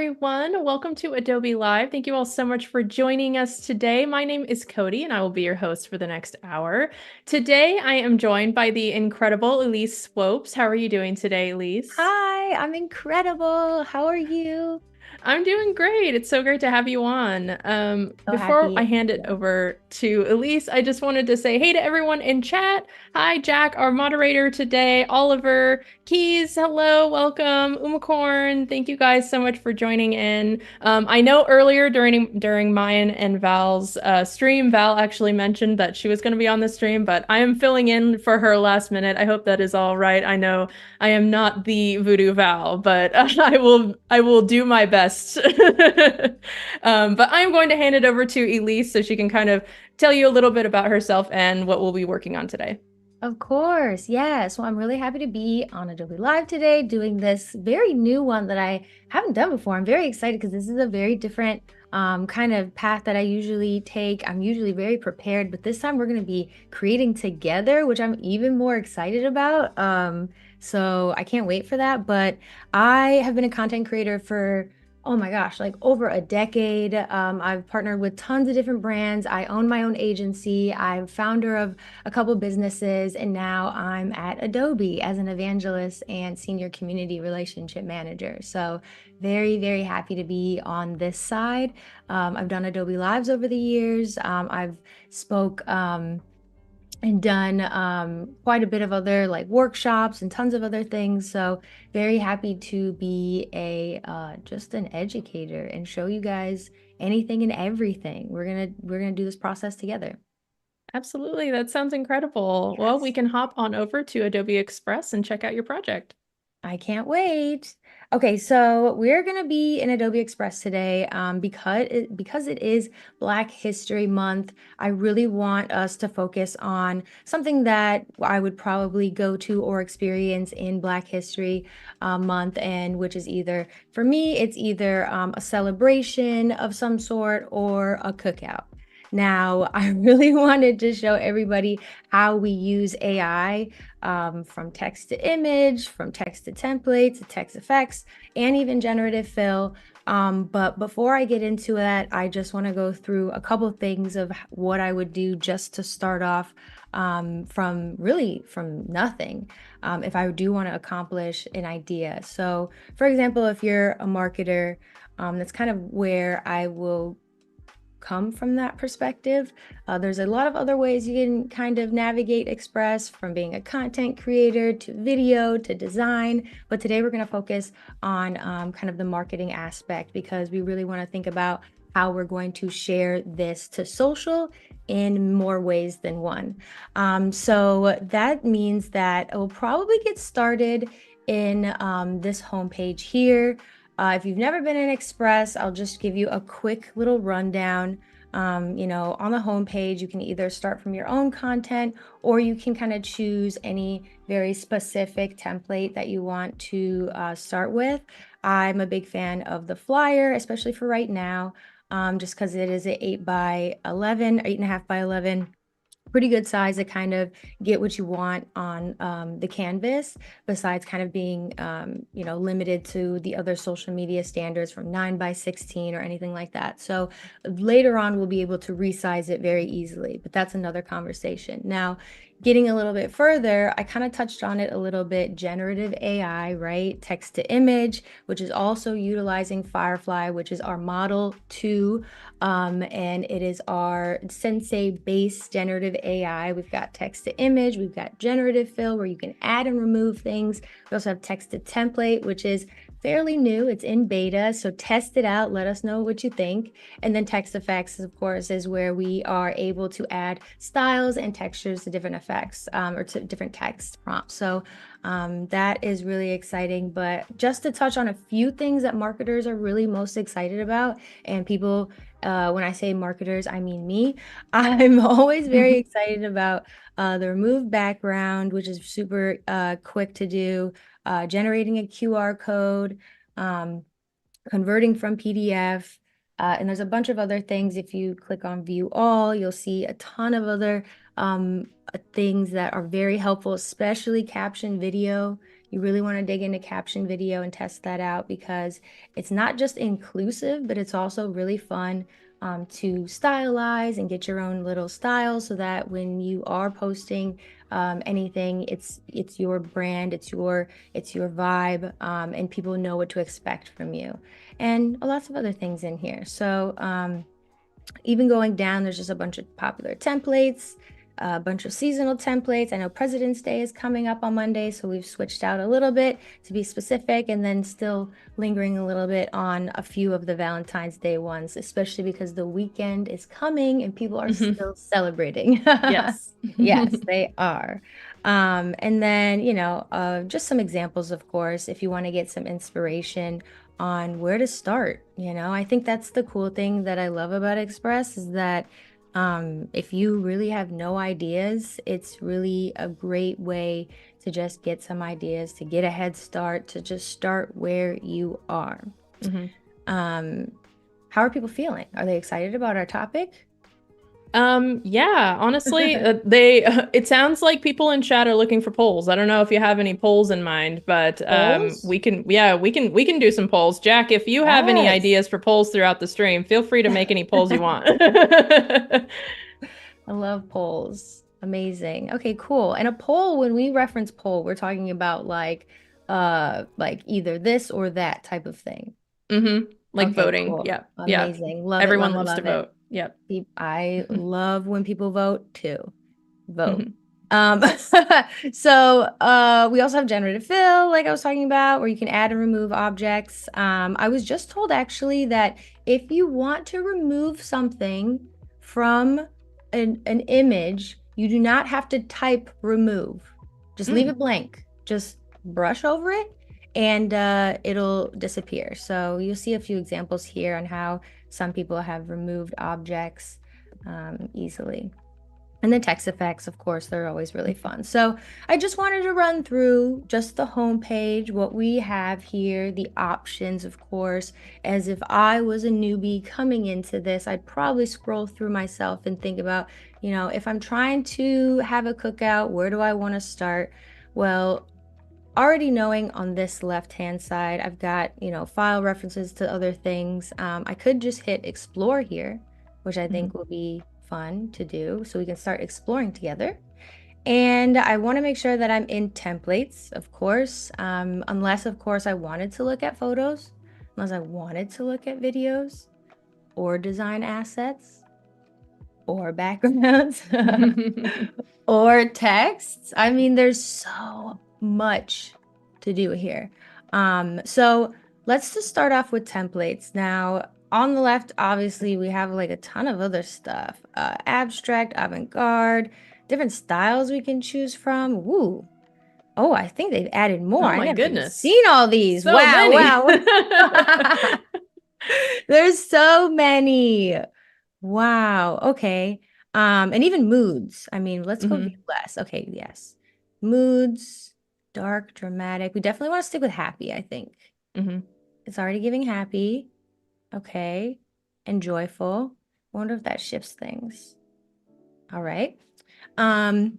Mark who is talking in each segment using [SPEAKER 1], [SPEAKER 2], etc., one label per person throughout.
[SPEAKER 1] everyone. Welcome to Adobe Live. Thank you all so much for joining us today. My name is Cody, and I will be your host for the next hour. Today, I am joined by the incredible Elise Swopes. How are you doing today, Elise?
[SPEAKER 2] Hi, I'm incredible. How are you?
[SPEAKER 1] I'm doing great. It's so great to have you on.
[SPEAKER 2] So
[SPEAKER 1] Before I
[SPEAKER 2] happy.
[SPEAKER 1] hand it
[SPEAKER 2] Yeah.
[SPEAKER 1] over to Elise, I just wanted to say hey to everyone in chat. Hi, Jack, our moderator today, Oliver, Keys, hello, welcome, Umacorn. Thank you guys so much for joining in. I know earlier during mine and Val's stream, Val actually mentioned that she was going to be on the stream, but I am filling in for her last minute. I hope that is all right. I know I am not the voodoo Val, but I will do my best. But I'm going to hand it over to Elise so she can kind of tell you a little bit about herself and what we'll be working on today.
[SPEAKER 2] Of course. Yeah. So I'm really happy to be on Adobe Live today doing this very new one that I haven't done before. I'm very excited because this is a very different kind of path that I usually take. I'm usually very prepared, but this time we're going to be creating together, which I'm even more excited about. So I can't wait for that. But I have been a content creator for oh my gosh, like over a decade. I've partnered with tons of different brands. I own my own agency. I'm founder of a couple businesses, and now I'm at Adobe as an evangelist and senior community relationship manager. So very, very happy to be on this side. I've done Adobe Lives over the years. I've spoke and done quite a bit of other like workshops and tons of other things. So very happy to be a just an educator and show you guys anything and everything. We're gonna do this process together.
[SPEAKER 1] Absolutely, that sounds incredible. Well, we
[SPEAKER 2] Yes.
[SPEAKER 1] can hop on over to Adobe Express and check out your project.
[SPEAKER 2] I can't wait. Okay, so we're gonna be in Adobe Express today because it is Black History Month. I really want us to focus on something that I would probably go to or experience in Black History Month, and which is either for me, it's either a celebration of some sort or a cookout. Now, I really wanted to show everybody how we use AI from text to image, from text to template to text effects, and even generative fill. But before I get into that, I just want to go through a couple things of what I would do just to start off from nothing if I do want to accomplish an idea. So, for example, if you're a marketer, that's kind of where I will come from that perspective. There's a lot of other ways you can kind of navigate Express from being a content creator to video to design. But today we're going to focus on kind of the marketing aspect because we really want to think about how we're going to share this to social in more ways than one. So that means that we'll probably get started in this homepage here. If you've never been in Express, I'll just give you a quick little rundown. On the homepage, you can either start from your own content or you can kind of choose any very specific template that you want to start with. I'm a big fan of the flyer, especially for right now, just because it is an 8 by 11, 8.5 by 11, pretty good size to kind of get what you want on the canvas, besides kind of being limited to the other social media standards from 9 by 16 or anything like that. So later on we'll be able to resize it very easily, but that's another conversation. Now, getting a little bit further, I kind of touched on it a little bit. Generative AI, right? Text to image, which is also utilizing Firefly, which is our model 2, and it is our Sensei based generative AI. We've got text to image, we've got generative fill where you can add and remove things. We also have text to template, which is fairly new. It's in beta, so test it out. Let us know what you think. And then text effects, of course, is where we are able to add styles and textures to different effects or to different text prompts. So that is really exciting. But just to touch on a few things that marketers are really most excited about, and people, when I say marketers, I mean me. I'm always very excited about the remove background, which is super quick to do, generating a QR code, um, converting from PDF. And there's a bunch of other things. If you click on view all, you'll see a ton of other things that are very helpful, especially caption video. You really want to dig into caption video and test that out because it's not just inclusive, but it's also really fun to stylize and get your own little style so that when you are posting anything, it's your brand, it's your vibe, and people know what to expect from you. And lots of other things in here. So even going down, there's just a bunch of popular templates, a bunch of seasonal templates. I know President's Day is coming up on Monday, so we've switched out a little bit to be specific, and then still lingering a little bit on a few of the Valentine's Day ones, especially because the weekend is coming and people are still celebrating.
[SPEAKER 1] Yes.
[SPEAKER 2] Yes, they are. And then, just some examples, of course, if you want to get some inspiration on where to start. I think that's the cool thing that I love about Express is that if you really have no ideas, it's really a great way to just get some ideas, to get a head start, to just start where you are. How are people feeling? Are they excited about our topic?
[SPEAKER 1] Yeah, honestly, it sounds like people in chat are looking for polls. I don't know if you have any polls in mind, but
[SPEAKER 2] Polls?
[SPEAKER 1] we can do some polls. Jack, if you have any
[SPEAKER 2] Yes.
[SPEAKER 1] ideas for polls throughout the stream, feel free to make any polls you want.
[SPEAKER 2] I love polls. Amazing. Okay, cool. And a poll, when we reference poll, we're talking about like either this or that type of thing.
[SPEAKER 1] Like
[SPEAKER 2] Okay,
[SPEAKER 1] voting.
[SPEAKER 2] cool.
[SPEAKER 1] Yeah. Yeah.
[SPEAKER 2] Amazing. Love it,
[SPEAKER 1] Everyone
[SPEAKER 2] love it,
[SPEAKER 1] loves to
[SPEAKER 2] love it.
[SPEAKER 1] vote. Yep.
[SPEAKER 2] I love when people vote too. Vote.
[SPEAKER 1] Mhm.
[SPEAKER 2] Um, so we also have generative fill, like I was talking about, where you can add and remove objects. I was just told actually that if you want to remove something from an image, you do not have to type remove. Just leave it blank. Just brush over it and it'll disappear. So you'll see a few examples here on how some people have removed objects easily. And the text effects, of course, they're always really fun. So I just wanted to run through just the home page, what we have here, the options, of course. As if I was a newbie coming into this, I'd probably scroll through myself and think about, if I'm trying to have a cookout, where do I want to start? Well, already knowing on this left-hand side, I've got, file references to other things. I could just hit explore here, which I think will be fun to do. So we can start exploring together. And I want to make sure that I'm in templates, of course, unless, of course, I wanted to look at photos, unless I wanted to look at videos or design assets or backgrounds or texts. I mean, there's so much to do here. So let's just start off with templates. Now, on the left, obviously, we have like a ton of other stuff. Abstract, avant-garde, different styles we can choose from. Woo. Oh, I think they've added more.
[SPEAKER 1] Oh
[SPEAKER 2] I
[SPEAKER 1] my
[SPEAKER 2] never even
[SPEAKER 1] goodness.
[SPEAKER 2] seen all these.
[SPEAKER 1] So
[SPEAKER 2] Wow,
[SPEAKER 1] many.
[SPEAKER 2] wow. There's so many. Wow. Okay. And even moods. I mean, let's go view less. Okay, yes. Moods, dark, dramatic. We definitely want to stick with happy, I think. It's already giving happy. Okay. And joyful. I wonder if that shifts things. All right. And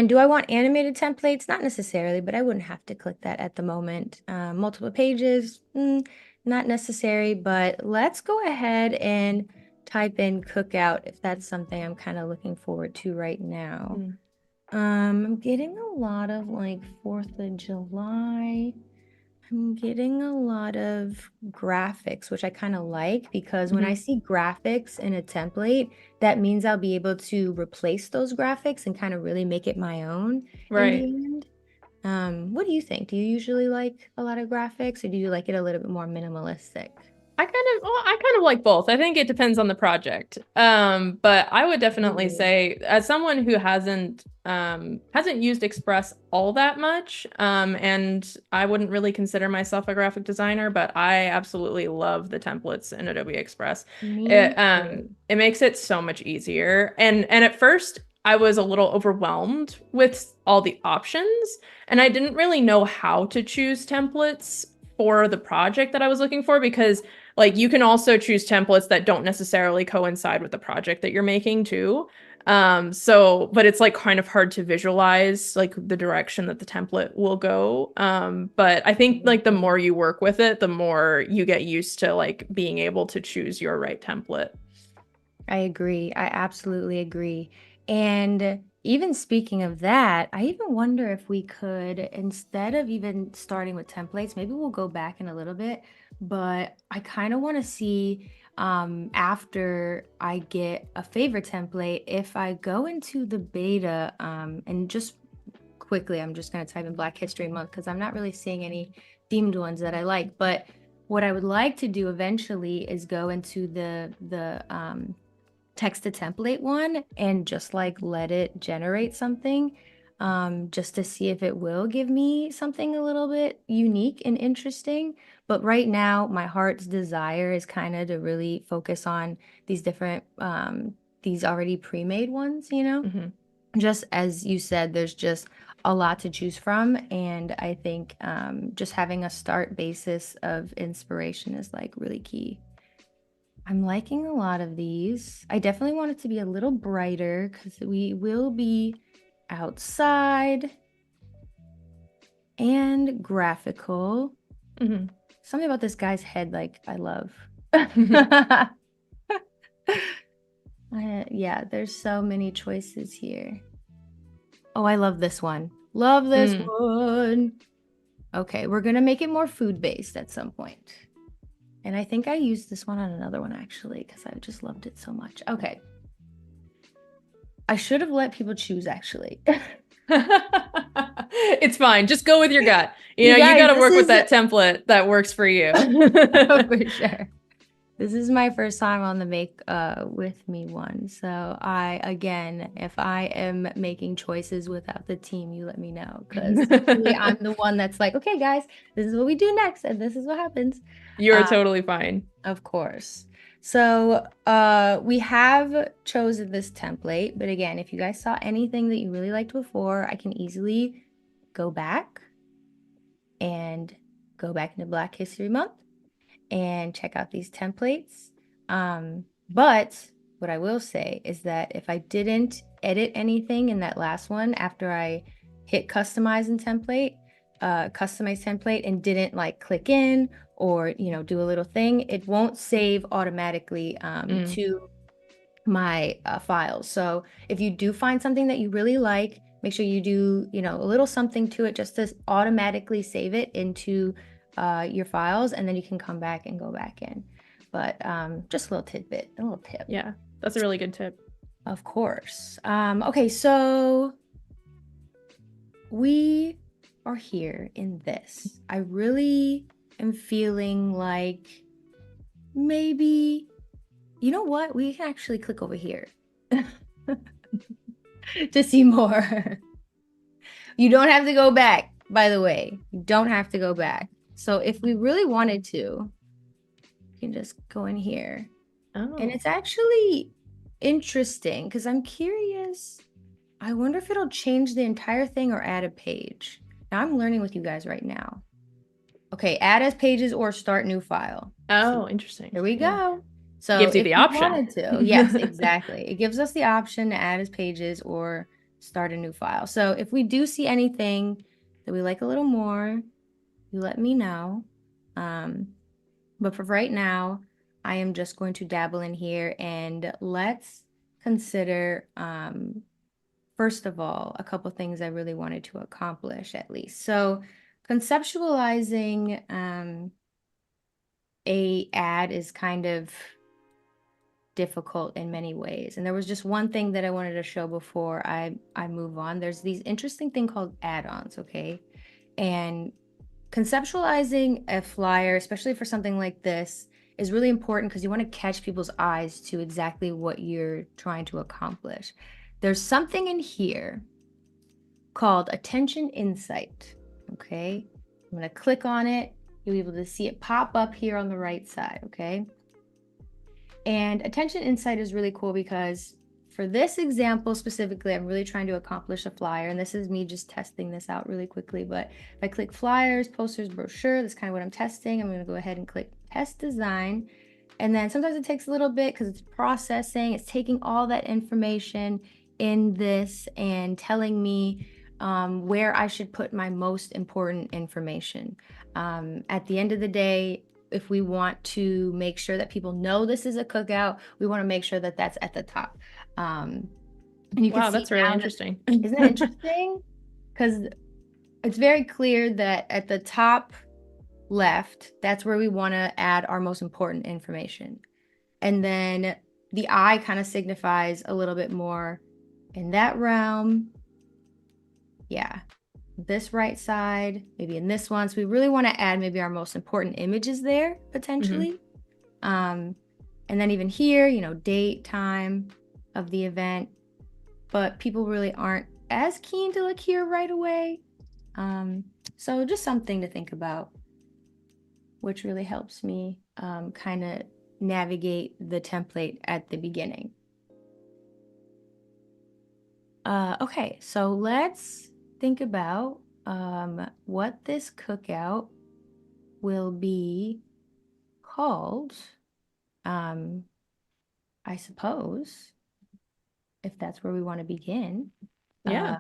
[SPEAKER 2] do I want animated templates? Not necessarily, but I wouldn't have to click that at the moment. Multiple pages, not necessary, but let's go ahead and type in cookout if that's something I'm kind of looking forward to right now. I'm getting a lot of like 4th of July. I'm getting a lot of graphics, which I kind of like because when I see graphics in a template, that means I'll be able to replace those graphics and kind of really make it my own in the end. What do you think? Do you usually like a lot of graphics or do you like it a little bit more minimalistic?
[SPEAKER 1] I kind of like both. I think it depends on the project. But I would definitely say, as someone who hasn't used Express all that much, and I wouldn't really consider myself a graphic designer, but I absolutely love the templates in Adobe Express. It makes it so much easier. And at first I was a little overwhelmed with all the options, and I didn't really know how to choose templates for the project that I was looking for because like you can also choose templates that don't necessarily coincide with the project that you're making too. But it's like kind of hard to visualize like the direction that the template will go. But I think like the more you work with it, the more you get used to like being able to choose your right template.
[SPEAKER 2] I agree. I absolutely agree. And even speaking of that, I even wonder if we could, instead of even starting with templates, maybe we'll go back in a little bit, but I kind of want to see after I get a favorite template, if I go into the beta and just quickly, I'm just going to type in Black History Month because I'm not really seeing any themed ones that I like. But what I would like to do eventually is go into the text to template one and just like let it generate something just to see if it will give me something a little bit unique and interesting. But right now, my heart's desire is kind of to really focus on these different, these already pre-made ones, you know?
[SPEAKER 1] Mhm.
[SPEAKER 2] Just as you said, there's just a lot to choose from. And I think just having a start basis of inspiration is like really key. I'm liking a lot of these. I definitely want it to be a little brighter because we will be outside and graphical.
[SPEAKER 1] Mhm.
[SPEAKER 2] Something about this guy's head, like, I love. Yeah, there's so many choices here. Oh, I love this one. Love this
[SPEAKER 1] Mm.
[SPEAKER 2] one. Okay, we're gonna make it more food-based at some point. And I think I used this one on another one actually because I just loved it so much. Okay. I should have let people choose actually.
[SPEAKER 1] It's fine. Just go with your gut. You know,
[SPEAKER 2] You
[SPEAKER 1] you
[SPEAKER 2] guys,
[SPEAKER 1] got to
[SPEAKER 2] this
[SPEAKER 1] work with
[SPEAKER 2] is
[SPEAKER 1] that template that works for you.
[SPEAKER 2] for sure. This is my first time on the Make With Me one. So I, again, if I am making choices without the team, you let me know. Because usually I'm the one that's like, okay, guys, this is what we do next, and this is what happens.
[SPEAKER 1] You're totally fine.
[SPEAKER 2] Of course. So we have chosen this template, but again, if you guys saw anything that you really liked before, I can easily go back and go back into Black History Month and check out these templates. But what I will say is that if I didn't edit anything in that last one after I hit customize template and didn't like click in or do a little thing, it won't save automatically to my files. So if you do find something that you really like, make sure you do a little something to it just to automatically save it into your files, and then you can come back and go back in. But just a little tidbit, a little tip.
[SPEAKER 1] Yeah, that's a really good tip.
[SPEAKER 2] Of course. Okay, so we are here in this. I really am feeling like maybe, you know what? We can actually click over here to see more. You don't have to go back, by the way. You don't have to go back. So if we really wanted to, we can just go in here.
[SPEAKER 1] Oh.
[SPEAKER 2] And it's actually interesting because I'm curious. I wonder if it'll change the entire thing or add a page. Now I'm learning with you guys right now. Okay, add as pages or start new file.
[SPEAKER 1] Oh,
[SPEAKER 2] See,
[SPEAKER 1] interesting.
[SPEAKER 2] here we
[SPEAKER 1] Yeah.
[SPEAKER 2] go. So
[SPEAKER 1] Gives you
[SPEAKER 2] if
[SPEAKER 1] the
[SPEAKER 2] we
[SPEAKER 1] option.
[SPEAKER 2] wanted to, yes, exactly. It gives us the option to add as pages or start a new file. So if we do see anything that we like a little more, you let me know. But for right now, I am just going to dabble in here and let's consider, first of all, a couple things I really wanted to accomplish at least. So conceptualizing a ad is kind of difficult in many ways. And there was just one thing that I wanted to show before I move on. There's these interesting thing called add-ons, okay? And conceptualizing a flyer, especially for something like this, is really important because you want to catch people's eyes to exactly what you're trying to accomplish. There's something in here called Attention Insight, okay? I'm going to click on it. You'll be able to see it pop up here on the right side, okay? And Attention Insight is really cool because for this example specifically, I'm really trying to accomplish a flyer, and this is me just testing this out really quickly. But if I click flyers, posters, brochure, that's kind of what I'm testing. I'm going to go ahead and click test design. And then sometimes it takes a little bit because it's processing, it's taking all that information in this and telling me where I should put my most important information. At the end of the day, if we want to make sure that people know this is a cookout, we want to make sure that that's at the top. And you can
[SPEAKER 1] Wow,
[SPEAKER 2] see
[SPEAKER 1] that's really
[SPEAKER 2] down,
[SPEAKER 1] interesting.
[SPEAKER 2] isn't that interesting? Because it's very clear that at the top left, that's where we want to add our most important information. And then the eye kind of signifies a little bit more in that realm. Yeah. This right side, maybe in this one. So we really want to add maybe our most important images there potentially. And then even here, you know, date, time of the event, but people really aren't as keen to look here right away. So just something to think about, which really helps me kind of navigate the template at the beginning. Okay, so let's think about what this cookout will be called, I suppose, if that's where we want to begin.
[SPEAKER 1] Yeah.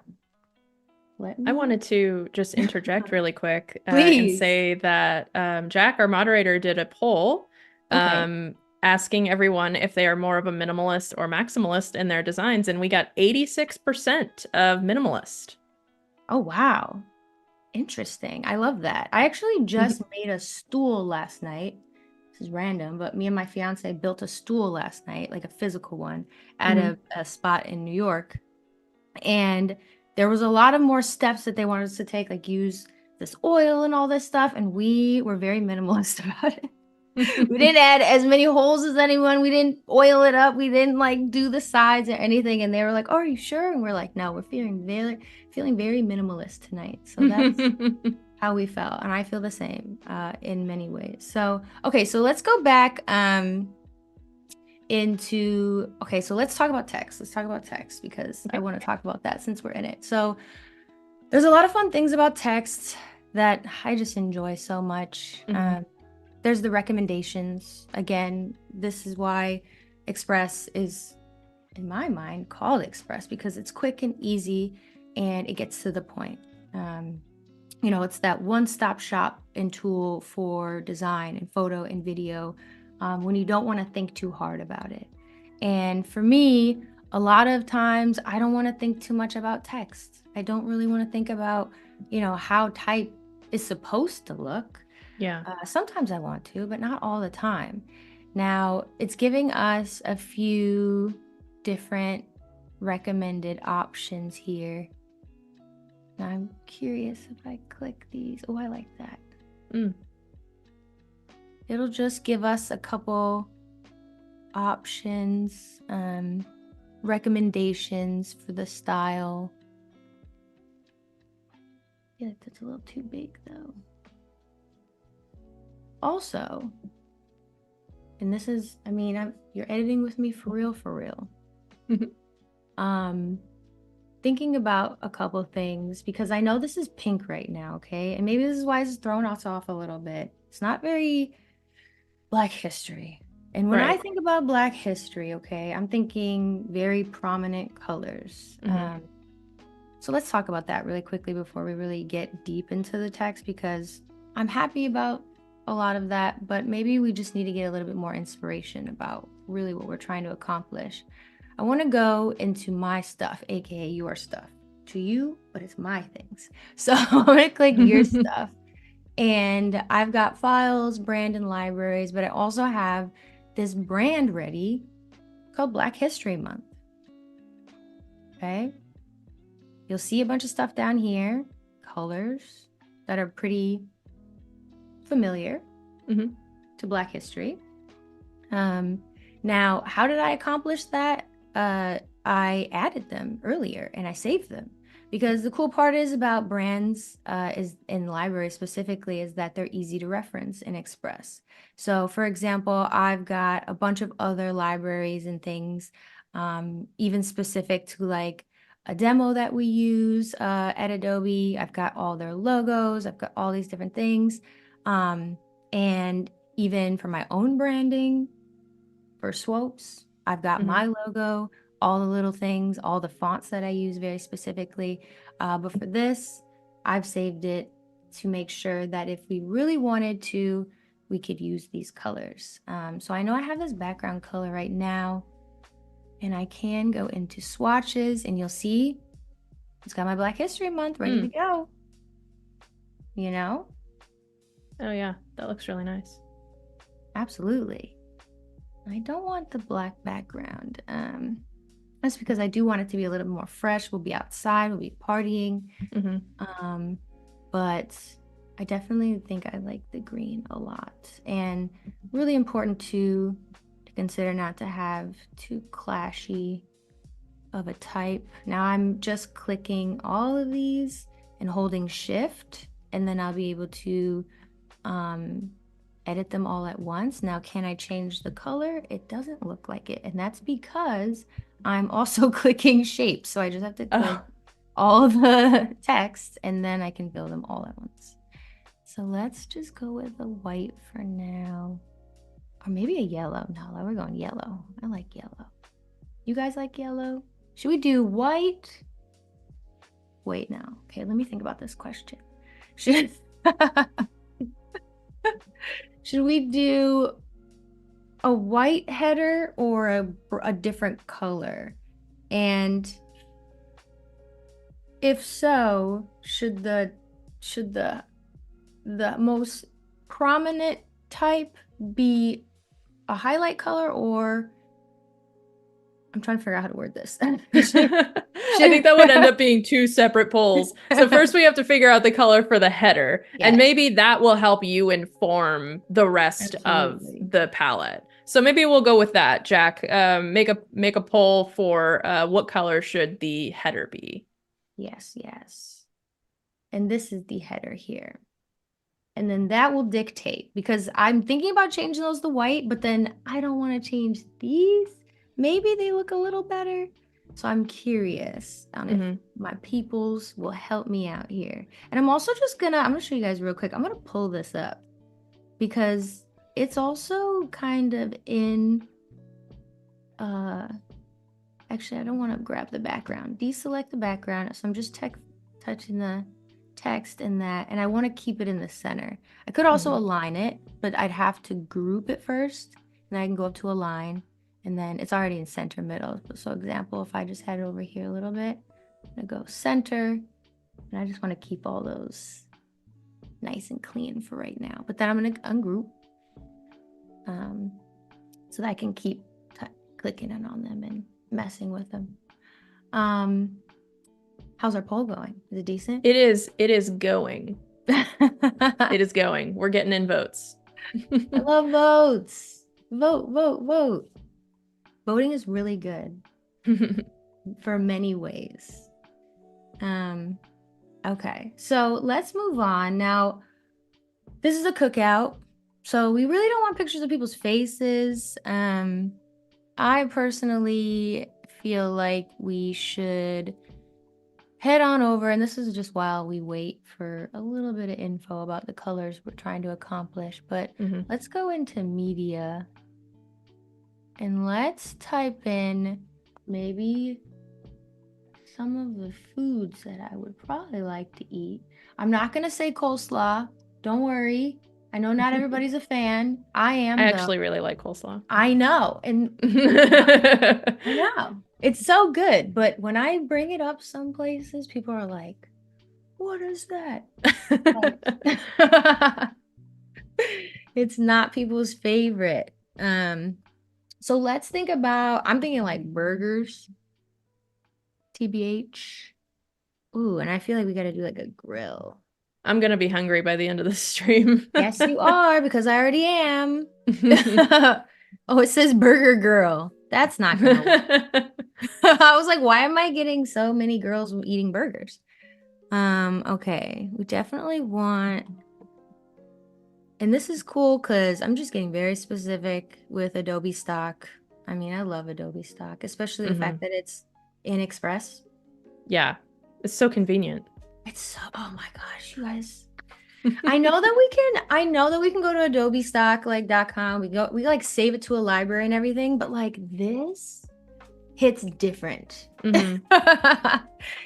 [SPEAKER 2] Let
[SPEAKER 1] I
[SPEAKER 2] me
[SPEAKER 1] wanted to just interject really quick and
[SPEAKER 2] please.
[SPEAKER 1] say that Jack, our moderator, did a poll
[SPEAKER 2] Okay.
[SPEAKER 1] asking everyone if they are more of a minimalist or maximalist in their designs, and we got 86% of minimalist.
[SPEAKER 2] Oh, wow. Interesting. I love that. I actually just made a stool last night. This is random, but me and my fiance built a stool last night, like a physical one, at a spot in New York. And there was a lot of more steps that they wanted us to take, like use this oil and all this stuff. And we were very minimalist about it. We didn't add as many holes as anyone. We didn't oil it up. We didn't like do the sides or anything. And they were like, "Oh, are you sure?" And we're like, "No, we're feeling very minimalist tonight." So that's how we felt. And I feel the same in many ways. So, okay, so let's go back okay, so let's talk about text. Let's talk about text because I
[SPEAKER 1] Okay.
[SPEAKER 2] want to talk about that since we're in it. So there's a lot of fun things about text that I just enjoy so much. There's the recommendations. Again, this is why Express is, in my mind, called Express because it's quick and easy and it gets to the point. You know, it's that one-stop shop and tool for design and photo and video when you don't want to think too hard about it. And for me, a lot of times I don't want to think too much about text. I don't really want to think about, you know, how type is supposed to look.
[SPEAKER 1] Yeah.
[SPEAKER 2] Sometimes I want to, but not all the time. Now, it's giving us a few different recommended options here. Now, I'm curious if I click these. Oh, I like that. It'll just give us a couple options, recommendations for the style. Yeah, that's a little too big though. Also, and this is, I mean, you're editing with me for real, for real. Thinking about a couple things because I know this is pink right now, okay? And maybe this is why it's thrown us off a little bit. It's not very Black history. And when I think about Black history, okay, I'm thinking very prominent colors. So let's talk about that really quickly before we really get deep into the text because I'm happy about a lot of that, but maybe we just need to get a little bit more inspiration about really what we're trying to accomplish. I want to go into my stuff, aka your stuff. To you, but it's my things. So I'm going to click your stuff. And I've got files, brand, and libraries, but I also have this brand ready called Black History Month. Okay. You'll see a bunch of stuff down here, colors that are pretty familiar to Black history. Now, how did I accomplish that? I added them earlier and I saved them because the cool part is about brands is in libraries specifically is that they're easy to reference and express. So for example, I've got a bunch of other libraries and things, even specific to like a demo that we use at Adobe. I've got all their logos. I've got all these different things. And even for my own branding, for Swopes, I've got
[SPEAKER 1] Mm-hmm.
[SPEAKER 2] my logo, all the little things, all the fonts that I use very specifically. But for this, I've saved it to make sure that if we really wanted to, we could use these colors. So I know I have this background color right now, and I can go into swatches, and you'll see it's got my Black History Month ready to go. You know?
[SPEAKER 1] Oh yeah, that looks really nice.
[SPEAKER 2] Absolutely. I don't want the black background. That's because I do want it to be a little more fresh. We'll be outside, we'll be partying. But I definitely think I like the green a lot. And really important to consider not to have too clashy of a type. Now I'm just clicking all of these and holding shift, and then I'll be able to edit them all at once. Now, can I change the color? It doesn't look like it. And that's because I'm also clicking shapes. So I just have to click all the text, and then I can fill them all at once. So let's just go with a white for now. Or maybe a yellow. No, we're going yellow. I like yellow. You guys like yellow? Should we do white? Wait, now. Okay, let me think about this question. Should we do a white header or a different color? And if so, should the most prominent type be a highlight color, or I'm trying to figure out how to word this.
[SPEAKER 1] I think that would end up being two separate polls. So first we have to figure out the color for the header, and maybe that will help you inform the rest of the palette. So maybe we'll go with that, Jack. Make a poll for what color should the header be.
[SPEAKER 2] Yes. And this is the header here. And then that will dictate, because I'm thinking about changing those to white, but then I don't want to change these. Maybe they look a little better. So I'm curious on if my peoples will help me out here. And I'm also just I'm gonna show you guys real quick. I'm gonna pull this up because it's also kind of in, actually, I don't want to grab the background. Deselect the background. So I'm just touching the text in that, and I want to keep it in the center. I could also align it, but I'd have to group it first, and I can go up to align, and then it's already in center middle. So example, if I just head over here a little bit, I'm gonna go center, and I just want to keep all those nice and clean for right now. But then I'm gonna ungroup, so that I can keep clicking in on them and messing with them. How's our poll going? Is it decent?
[SPEAKER 1] It is going. It is going. We're getting in votes.
[SPEAKER 2] I love votes. Vote. Voting is really good for many ways. Okay, so let's move on. Now, this is a cookout, so we really don't want pictures of people's faces. I personally feel like we should head on over, and this is just while we wait for a little bit of info about the colors we're trying to accomplish, but let's go into media and let's type in maybe some of the foods that I would probably like to eat. I'm not gonna say coleslaw, don't worry. I know not everybody's a fan. I am.
[SPEAKER 1] I actually really like coleslaw.
[SPEAKER 2] I know, and I know. It's so good, but when I bring it up some places, people are like, what is that? It's not people's favorite. So let's think about, I'm thinking like burgers, TBH. Ooh, and I feel like we got to do like a grill.
[SPEAKER 1] I'm going to be hungry by the end of the stream.
[SPEAKER 2] Yes, you are, because I already am. Oh, it says burger girl. That's not going to work. I was like, why am I getting so many girls eating burgers? Okay, we definitely want, and this is cool because I'm just getting very specific with Adobe Stock. I mean, I love Adobe Stock, especially the fact that it's in Express.
[SPEAKER 1] Yeah, it's so convenient.
[SPEAKER 2] It's so, oh my gosh, you guys. I know that we can go to Adobe Stock like .com. We like save it to a library and everything, but like this hits different.
[SPEAKER 1] Hmm.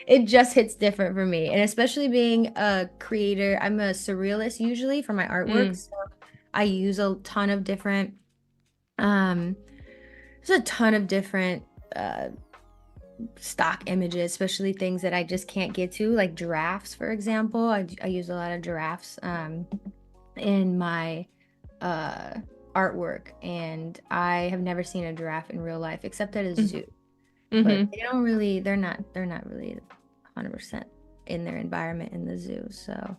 [SPEAKER 2] It just hits different for me. And especially being a creator, I'm a surrealist usually for my artwork.
[SPEAKER 1] Mm.
[SPEAKER 2] So I use a ton of different um there's a ton of different uh stock images, especially things that I just can't get to, like giraffes, for example. I use a lot of giraffes in my uh artwork, and I have never seen a giraffe in real life except at a zoo. But
[SPEAKER 1] Mm-hmm.
[SPEAKER 2] they're not really 100% in their environment in the zoo. So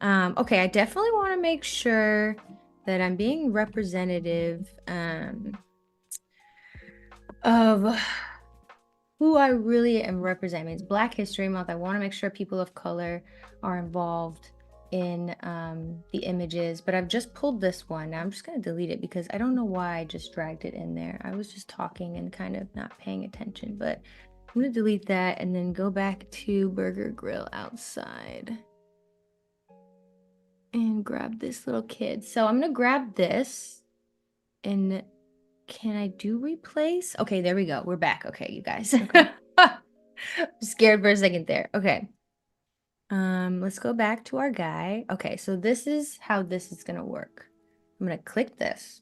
[SPEAKER 2] okay, I definitely want to make sure that I'm being representative of who I really am representing. It's Black History Month. I want to make sure people of color are involved in the images, but I've just pulled this one. Now I'm just going to delete it because I don't know why I just dragged it in there. I was just talking and kind of not paying attention, but I'm going to delete that and then go back to Burger Grill outside and grab this little kid. So I'm going to grab this, and can I do replace? Okay, there we go. We're back. Okay, you guys.
[SPEAKER 1] Okay.
[SPEAKER 2] Scared for a second there. Okay. Let's go back to our guy. Okay, so this is how this is gonna work. I'm gonna click this,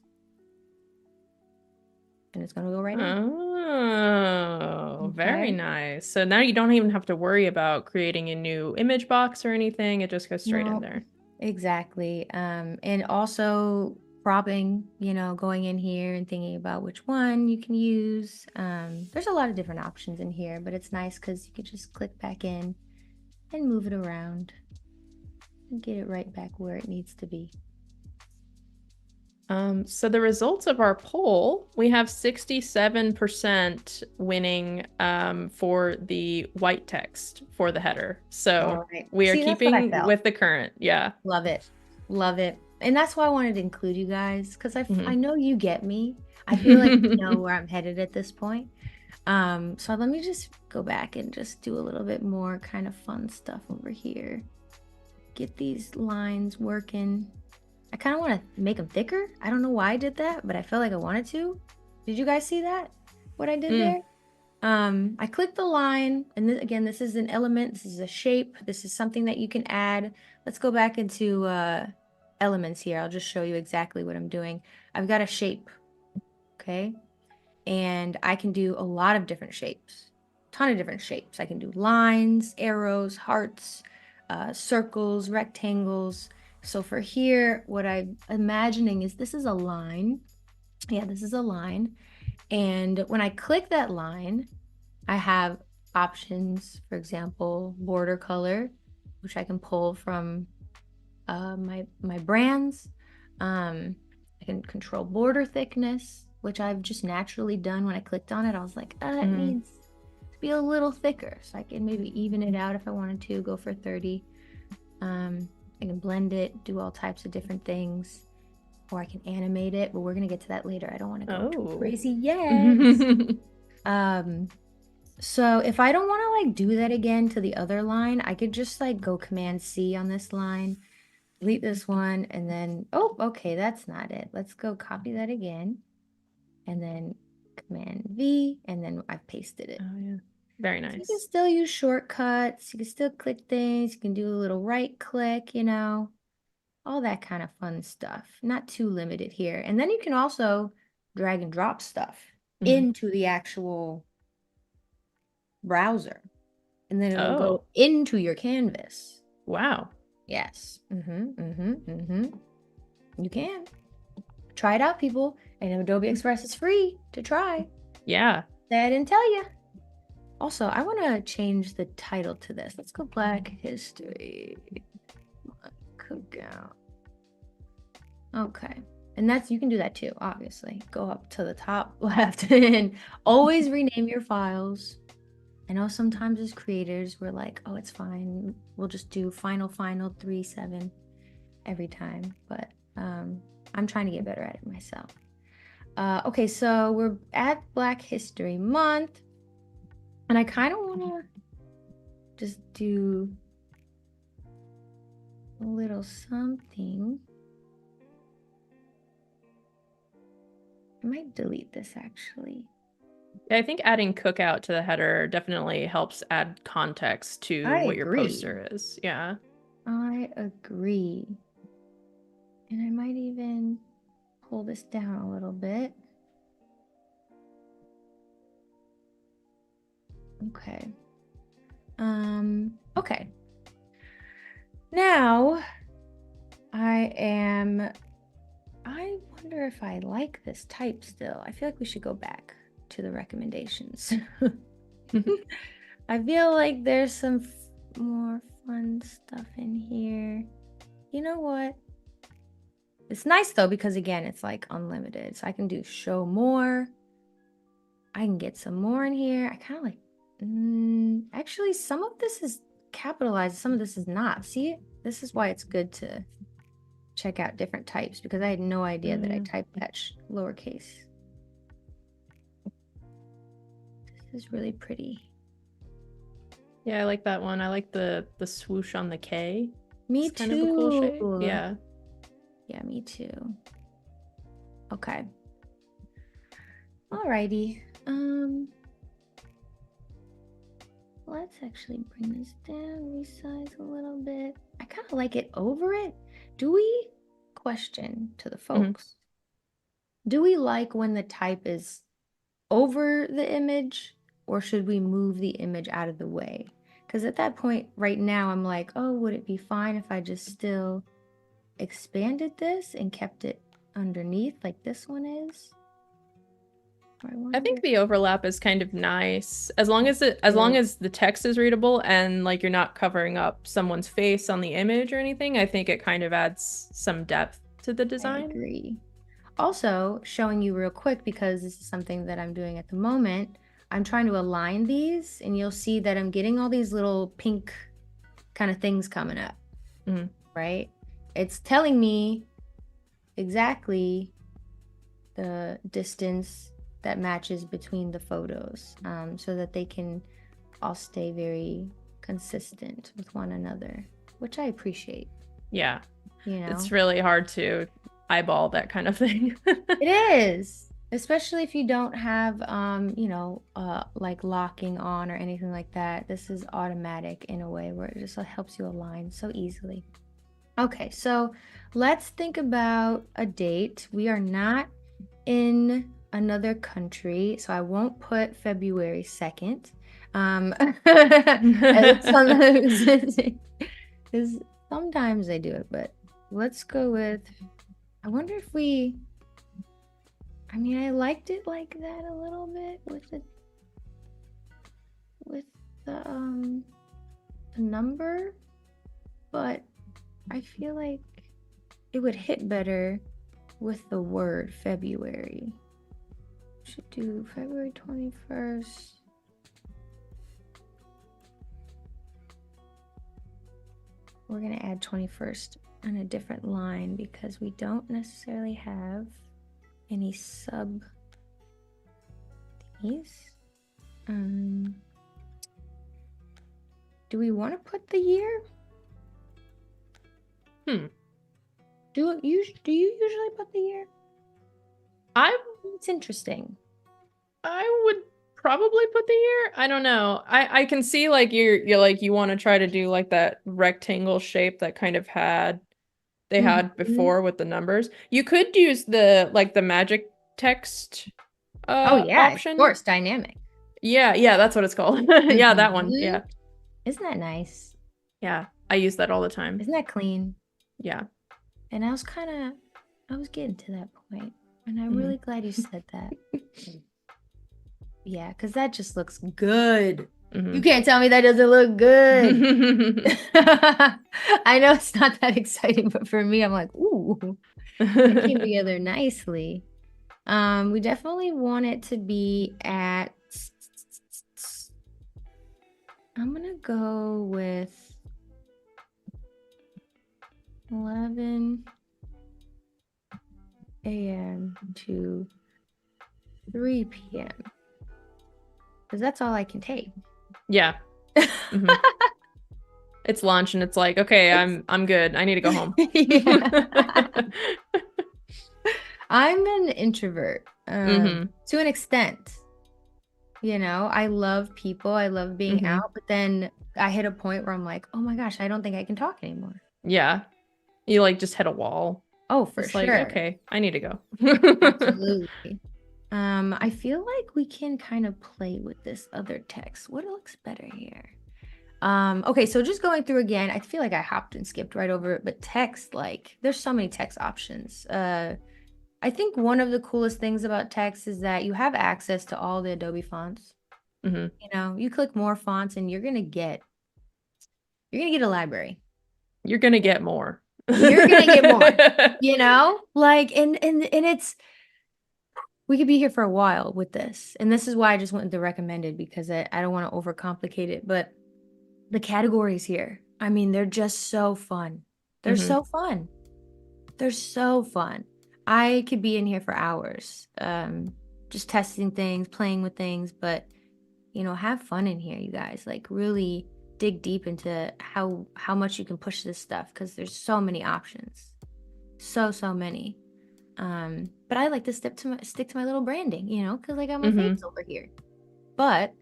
[SPEAKER 2] and it's gonna go right in.
[SPEAKER 1] Oh, very
[SPEAKER 2] Okay.
[SPEAKER 1] nice. So now you don't even have to worry about creating a new image box or anything. It just goes straight in
[SPEAKER 2] No,
[SPEAKER 1] there.
[SPEAKER 2] exactly. And also cropping, going in here and thinking about which one you can use. There's a lot of different options in here, but it's nice because you could just click back in and move it around and get it right back where it needs to be.
[SPEAKER 1] So the results of our poll, we have 67% winning for the white text for the header. So
[SPEAKER 2] All right.
[SPEAKER 1] we are
[SPEAKER 2] See, that's what I
[SPEAKER 1] keeping
[SPEAKER 2] felt.
[SPEAKER 1] with the current. Yeah.
[SPEAKER 2] Love it. Love it. And that's why I wanted to include you guys, because I
[SPEAKER 1] Hmm.
[SPEAKER 2] know you get me. I feel like you know where I'm headed at this point. So let me just go back and just do a little bit more kind of fun stuff over here. Get these lines working. I kind of want to make them thicker. I don't know why I did that, but I felt like I wanted to. Did you guys see that? What I did
[SPEAKER 1] Mm.
[SPEAKER 2] there? I click the line, and again, this is an element, this is a shape, this is something that you can add. Let's go back into elements here. I'll just show you exactly what I'm doing. I've got a shape, okay? And I can do a lot of different shapes, ton of different shapes. I can do lines, arrows, hearts, circles, rectangles. So for here, what I'm imagining is this is a line. Yeah, this is a line. And when I click that line, I have options, for example, border color, which I can pull from my brands. I can control border thickness, which I've just naturally done when I clicked on it. I was like, it
[SPEAKER 1] Mm.
[SPEAKER 2] needs to be a little thicker. So I can maybe even it out if I wanted to, go for 30. I can blend it, do all types of different things, or I can animate it, but we're gonna get to that later. I don't want to go too
[SPEAKER 1] Oh.
[SPEAKER 2] crazy yet. Um, So if I don't want to like do that again to the other line, I could just like go Command C on this line, delete this one, and then, oh, okay, that's not it. Let's go copy that again, and then Command V, and then I've pasted it.
[SPEAKER 1] Oh, yeah. Very
[SPEAKER 2] So you can
[SPEAKER 1] nice.
[SPEAKER 2] still use shortcuts, you can still click things, you can do a little right click, all that kind of fun stuff. Not too limited here. And then you can also drag and drop stuff
[SPEAKER 1] Mhm.
[SPEAKER 2] into the actual browser, and then it'll
[SPEAKER 1] Oh,
[SPEAKER 2] go into your canvas.
[SPEAKER 1] wow.
[SPEAKER 2] Yes. You can. Try it out, people. And Adobe Express is free to try.
[SPEAKER 1] Yeah.
[SPEAKER 2] Say I didn't tell you. Also, I want to change the title to this. Let's go Black History Cookout. Okay. And you can do that too, obviously. Go up to the top left and always rename your files. I know sometimes as creators, we're like, oh, it's fine. We'll just do final 37 every time. But I'm trying to get better at it myself. Okay, so we're at Black History Month. And I kind of want to just do a little something. I might delete this actually.
[SPEAKER 1] I think adding cookout to the header definitely helps add context to
[SPEAKER 2] I
[SPEAKER 1] what your
[SPEAKER 2] agree.
[SPEAKER 1] poster is. Yeah.
[SPEAKER 2] I agree. And I might even pull this down a little bit. Okay. Okay. Now I wonder if I like this type still. I feel like we should go back to the recommendations. I feel like there's some more fun stuff in here. You know what? It's nice though, because again, it's like unlimited. So I can do show more. I can get some more in here. I kind of like, actually, some of this is capitalized. Some of this is not. See, this is why it's good to check out different types, because I had no idea that I typed that lowercase. This is really pretty.
[SPEAKER 1] Yeah, I like that one. I like the swoosh on the K.
[SPEAKER 2] Me
[SPEAKER 1] it's
[SPEAKER 2] too.
[SPEAKER 1] Kind of a cool shape. Yeah.
[SPEAKER 2] Yeah, me too. Okay. Alrighty. Let's actually bring this down, resize a little bit. I kind of like it over it. Do we, question to the folks, do we like when the type is over the image, or should we move the image out of the way? Because at that point right now, I'm like, oh, would it be fine if I just still expanded this and kept it underneath like this one is?
[SPEAKER 1] I think the overlap is kind of nice as long as the text is readable and like you're not covering up someone's face on the image or anything. I think it kind of adds some depth to the design.
[SPEAKER 2] I agree. Also, showing you real quick, because this is something that I'm doing at the moment, I'm trying to align these, and you'll see that I'm getting all these little pink kind of things coming up, right? It's telling me exactly the distance that matches between the photos, so that they can all stay very consistent with one another, which I appreciate.
[SPEAKER 1] Yeah.
[SPEAKER 2] You know?
[SPEAKER 1] It's really hard to eyeball that kind of thing.
[SPEAKER 2] It is, especially if you don't have, you know, like locking on or anything like that. This is automatic in a way where it just helps you align so easily. Okay, so let's think about a date. We are not in another country, so I won't put February 2nd. Because sometimes I do it, but let's go with, I wonder if we, I mean, I liked it like that a little bit with the number, but I feel like it would hit better with the word February. Should do February 21st. We're gonna add 21st on a different line because we don't necessarily have any sub these. Do we want to put the year? Do you usually put the year? It's interesting.
[SPEAKER 1] I would probably put the year. I don't know. I can see like you're like you want to try to do like that rectangle shape that kind of had before with the numbers. You could use the magic text
[SPEAKER 2] oh yeah,
[SPEAKER 1] option.
[SPEAKER 2] Of course, dynamic.
[SPEAKER 1] Yeah, that's what it's called. Yeah, that one. Yeah.
[SPEAKER 2] Isn't that nice?
[SPEAKER 1] Yeah, I use that all the time.
[SPEAKER 2] Isn't that clean?
[SPEAKER 1] Yeah.
[SPEAKER 2] And I was getting to that point, and I'm really glad you said that. Yeah, because that just looks good. You can't tell me that doesn't look good. I know it's not that exciting, but for me, I'm like, ooh, it came together nicely. We definitely want it to be at, I'm gonna go with 11 a.m. to 3 p.m. because that's all I can take.
[SPEAKER 1] Yeah. It's lunch and it's like, okay,
[SPEAKER 2] It's
[SPEAKER 1] I'm good. I need to go home.
[SPEAKER 2] yeah. I'm an introvert,
[SPEAKER 1] Mm-hmm.
[SPEAKER 2] to an extent. You know, I love people, I love being
[SPEAKER 1] Mm-hmm.
[SPEAKER 2] out, but then I hit a point where I'm like, oh my gosh, I don't think I can talk anymore.
[SPEAKER 1] Yeah. You like just hit a wall.
[SPEAKER 2] Oh, for
[SPEAKER 1] Just like,
[SPEAKER 2] sure.
[SPEAKER 1] okay, I need to go.
[SPEAKER 2] Absolutely. I feel like we can kind of play with this other text. What looks better here? Okay, so just going through again, I feel like I hopped and skipped right over it, but text, like, there's so many text options. I think one of the coolest things about text is that you have access to all the Adobe fonts.
[SPEAKER 1] Hmm.
[SPEAKER 2] You know, you click more fonts and you're gonna get a library.
[SPEAKER 1] You're gonna get more.
[SPEAKER 2] You're gonna get more, you know? Like, and it's we could be here for a while with this. And this is why I just went with the recommended because I don't want to overcomplicate it, but the categories here, I mean, they're just so fun. They're
[SPEAKER 1] Hmm.
[SPEAKER 2] so fun. They're so fun. I could be in here for hours, just testing things, playing with things, but you know, have fun in here, you guys. Like really dig deep into how much you can push this stuff because there's so many options. So many. But I like to stick to my little branding, you know, because I got my
[SPEAKER 1] Hmm.
[SPEAKER 2] face over here. But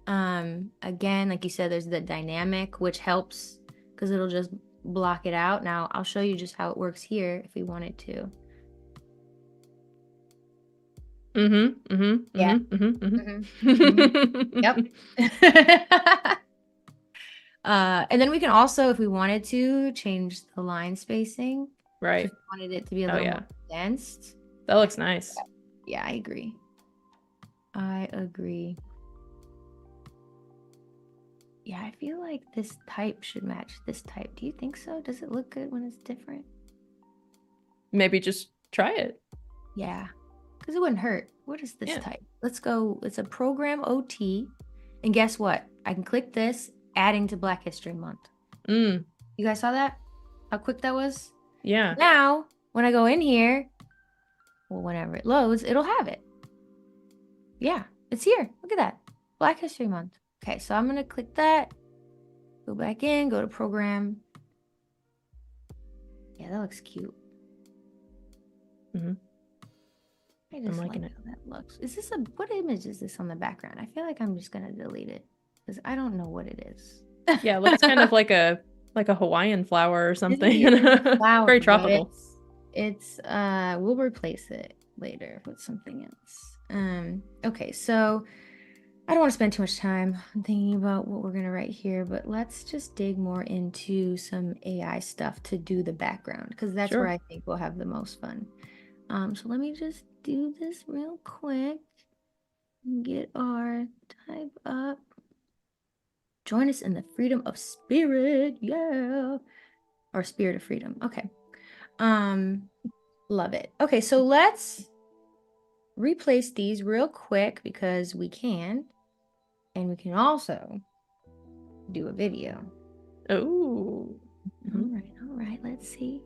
[SPEAKER 2] again, like you said, there's the dynamic which helps because it'll just block it out. Now I'll show you just how it works here if we wanted to.
[SPEAKER 1] Hmm. Hmm.
[SPEAKER 2] Yeah.
[SPEAKER 1] Hmm. Hmm.
[SPEAKER 2] Yep. And then we can also, if we wanted to, change the line spacing. If
[SPEAKER 1] Right.
[SPEAKER 2] we wanted it to be a
[SPEAKER 1] Oh
[SPEAKER 2] little more
[SPEAKER 1] yeah.
[SPEAKER 2] condensed.
[SPEAKER 1] That looks nice.
[SPEAKER 2] Yeah, I agree. I agree. Yeah, I feel like this type should match this type. Do you think so? Does it look good when it's different?
[SPEAKER 1] Maybe just try it.
[SPEAKER 2] Yeah, because it wouldn't hurt. What is this
[SPEAKER 1] Yeah.
[SPEAKER 2] type? Let's go. It's a program OT. And guess what? I can click this, adding to Black History Month.
[SPEAKER 1] Mm.
[SPEAKER 2] You guys saw that? How quick that was?
[SPEAKER 1] Yeah.
[SPEAKER 2] Now, when I go in here, well, whenever it loads, it'll have it. Yeah, it's here. Look at that. Black History Month. Okay, so I'm going to click that, go back in, go to program. Yeah, that looks cute.
[SPEAKER 1] Hmm.
[SPEAKER 2] I
[SPEAKER 1] I'm
[SPEAKER 2] just
[SPEAKER 1] liking
[SPEAKER 2] like
[SPEAKER 1] it.
[SPEAKER 2] how that looks. Is this what image is this on the background? I feel like I'm just going to delete it because I don't know what it is.
[SPEAKER 1] Yeah, it looks kind of like a Hawaiian flower or something.
[SPEAKER 2] It's flower,
[SPEAKER 1] Very
[SPEAKER 2] but
[SPEAKER 1] tropical.
[SPEAKER 2] it's we'll replace it later with something else. Okay, so I don't want to spend too much time thinking about what we're gonna write here, but let's just dig more into some AI stuff to do the background because that's where
[SPEAKER 1] Sure.
[SPEAKER 2] I think we'll have the most fun. So let me just do this real quick and get our type up. Join us in the freedom of spirit, yeah, or spirit of freedom. Okay. Love it. Okay, so let's replace these real quick because we can, and we can also do a video.
[SPEAKER 1] Oh. Hmm.
[SPEAKER 2] All right, let's see.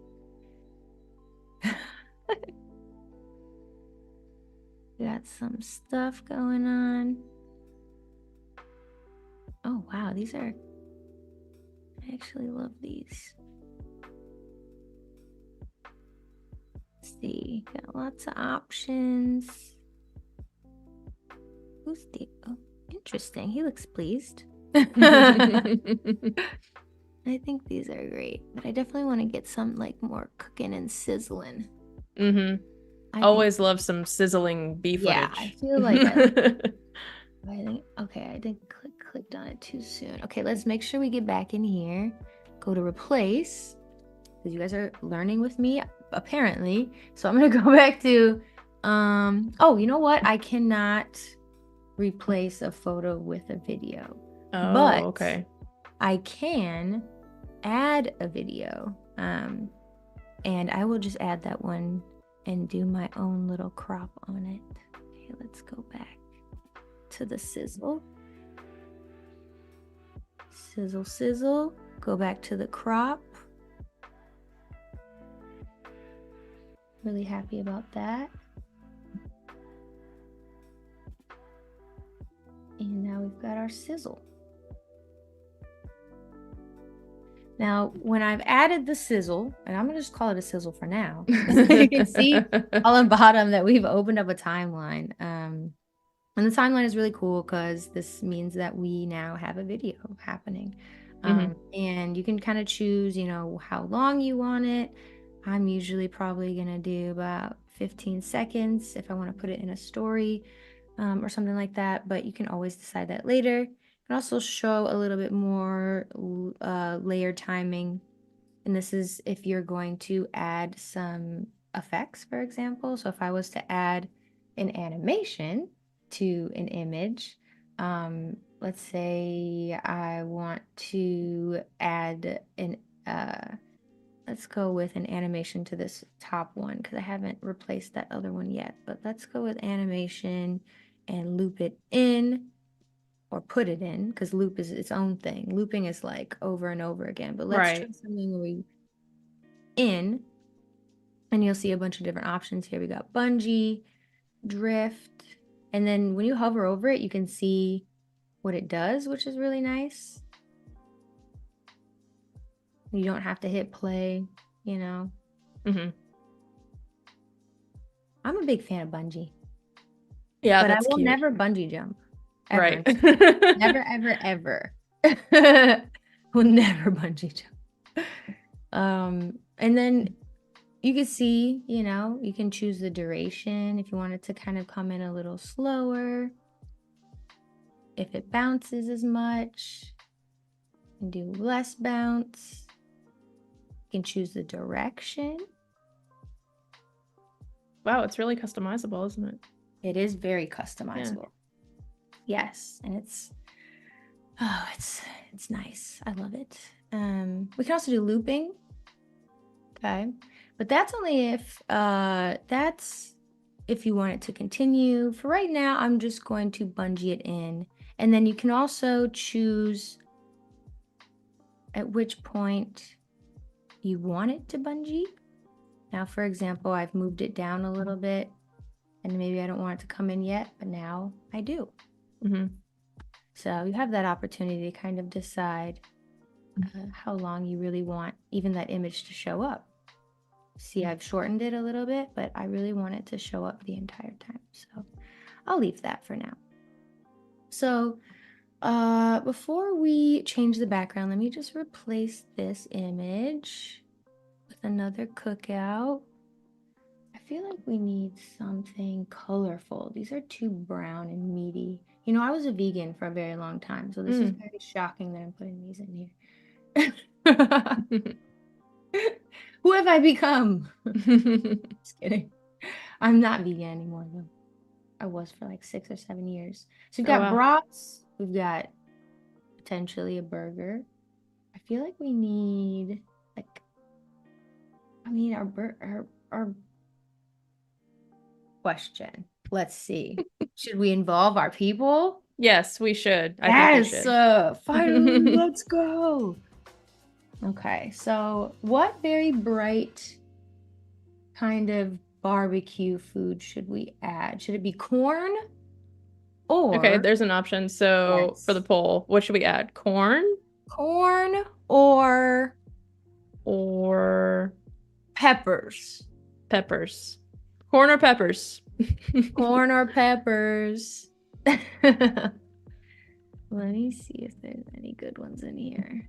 [SPEAKER 2] Got some stuff going on. Oh, wow, I actually love these. Let's see, got lots of options. Who's the, oh, interesting. He looks pleased. I think these are great, but I definitely want to get some like more cooking and sizzling.
[SPEAKER 1] Hmm.
[SPEAKER 2] I think,
[SPEAKER 1] Always love some sizzling bee
[SPEAKER 2] yeah, I
[SPEAKER 1] footage.
[SPEAKER 2] feel like I think, okay, I didn't clicked on it too soon. Okay, let's make sure we get back in here. Go to replace, because you guys are learning with me, apparently. So I'm gonna go back to, oh, you know what? I cannot replace a photo with a video,
[SPEAKER 1] Oh,
[SPEAKER 2] but
[SPEAKER 1] okay.
[SPEAKER 2] I can add a video. And I will just add that one and do my own little crop on it. Okay, let's go back to the sizzle. Sizzle, sizzle. Go back to the crop. Really happy about that. And now we've got our sizzle. Now, when I've added the sizzle, and I'm gonna just call it a sizzle for now, you can see all on bottom that we've opened up a timeline. And the timeline is really cool because this means that we now have a video happening. And you can kind of choose, how long you want it. I'm usually probably gonna do about 15 seconds if I want to put it in a story, or something like that, but you can always decide that later. You can also show a little bit more layer timing, and this is if you're going to add some effects, for example. So if I was to add an animation to an image, let's say I want to add an let's go with an animation to this top one because I haven't replaced that other one yet. But let's go with animation and loop it in, or put it in, because loop is its own thing. Looping is like over and over again. But let's try something where we in, and you'll see a bunch of different options here. We got bungee, drift, and then when you hover over it, you can see what it does, which is really nice. You don't have to hit play, I'm a big fan of bungee.
[SPEAKER 1] Yeah,
[SPEAKER 2] but
[SPEAKER 1] that's
[SPEAKER 2] I will
[SPEAKER 1] cute.
[SPEAKER 2] never bungee jump. Ever.
[SPEAKER 1] Right.
[SPEAKER 2] Never, ever, ever. Will never bungee jump. And then you can see, you can choose the duration if you want it to kind of come in a little slower. If it bounces as much, and do less bounce. You can choose the direction.
[SPEAKER 1] Wow, it's really customizable, isn't it?
[SPEAKER 2] It is very customizable. Yeah. Yes, and it's nice. I love it. We can also do looping. Okay, but that's only if you want it to continue. For right now, I'm just going to bungee it in, and then you can also choose at which point you want it to bungee. Now, for example, I've moved it down a little bit, and maybe I don't want it to come in yet, but now I do. So you have that opportunity to kind of decide how long you really want even that image to show up. See, I've shortened it a little bit, but I really want it to show up the entire time. So I'll leave that for now. So before we change the background, let me just replace this image with another cookout. I feel like we need something colorful. These are too brown and meaty. I was a vegan for a very long time, so this is very shocking that I'm putting these in here. Who have I become? Just kidding. I'm not vegan anymore, though. I was for like 6 or 7 years. So we've got brats. We've got potentially a burger. I feel like we need our question. Let's see. Should we involve our people?
[SPEAKER 1] Yes, we should. I think we
[SPEAKER 2] should. Finally, let's go. Okay, so what very bright kind of barbecue food should we add? Should it be corn?
[SPEAKER 1] Okay, there's an option. So for the poll, what should we add? Corn?
[SPEAKER 2] Corn or peppers?
[SPEAKER 1] Peppers. Corn or peppers?
[SPEAKER 2] Corn or peppers? Let me see if there's any good ones in here.